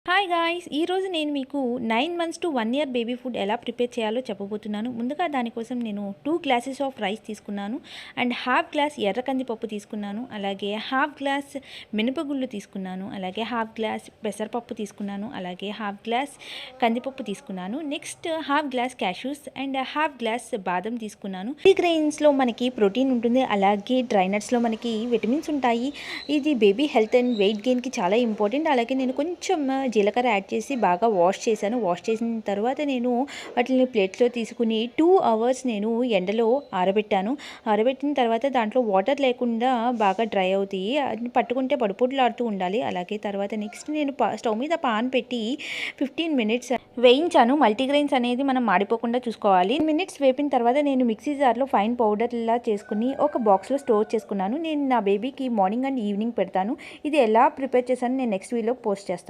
Hi guys! ఈరోజు నేను మీకు 9 months to 1 year baby food ఎలా ప్రిపేర్ చేయాలో చెప్పబోతున్నాను. ముందుగా దానికోసం నేను 2 గ్లాసెస్ ఆఫ్ రైస్ తీసుకున్నాను అండ్ హాఫ్ గ్లాస్ ఎర్ర కందిపప్పు తీసుకున్నాను. అలాగే హాఫ్ గ్లాస్ మినపగుళ్ళు తీసుకున్నాను. అలాగే హాఫ్ గ్లాస్ పెసరపప్పు తీసుకున్నాను. అలాగే హాఫ్ గ్లాస్ కందిపప్పు తీసుకున్నాను. Next half glass cashews and half glass బాదం తీసుకున్నాను. ఈ గ్రెయిన్స్లో మనకి ప్రోటీన్ ఉంటుంది. అలాగే డ్రై నట్స్లో మనకి విటమిన్స్ ఉంటాయి. ఇది బేబీ హెల్త్ అండ్ వెయిట్ గెయిన్కి చాలా ఇంపార్టెంట్. అలాగే నేను కొంచెం జీలకర్ర యాడ్ చేసి బాగా వాష్ చేశాను. వాష్ చేసిన తర్వాత నేను వాటిని ప్లేట్లో తీసుకుని 2 అవర్స్ నేను ఎండలో ఆరబెట్టాను. ఆరబెట్టిన తర్వాత దాంట్లో వాటర్ లేకుండా బాగా డ్రై అవుతాయి. అది పట్టుకుంటే పొడిలాడుతూ ఉండాలి. అలాగే తర్వాత నెక్స్ట్ నేను స్టవ్ మీద పాన్ పెట్టి 15 మినిట్స్ వేయించాను. మల్టీగ్రెయిన్స్ అనేది మనం మాడిపోకుండా చూసుకోవాలి. మినిట్స్ వేపిన తర్వాత నేను మిక్సీ జార్లో ఫైన్ పౌడర్లా చేసుకుని ఒక బాక్స్లో స్టోర్ చేసుకున్నాను. నేను నా బేబీకి మార్నింగ్ అండ్ ఈవినింగ్ పెడతాను. ఇది ఎలా ప్రిపేర్ చేశాను నేను నెక్స్ట్ వీడియోలో పోస్ట్ చేస్తాను.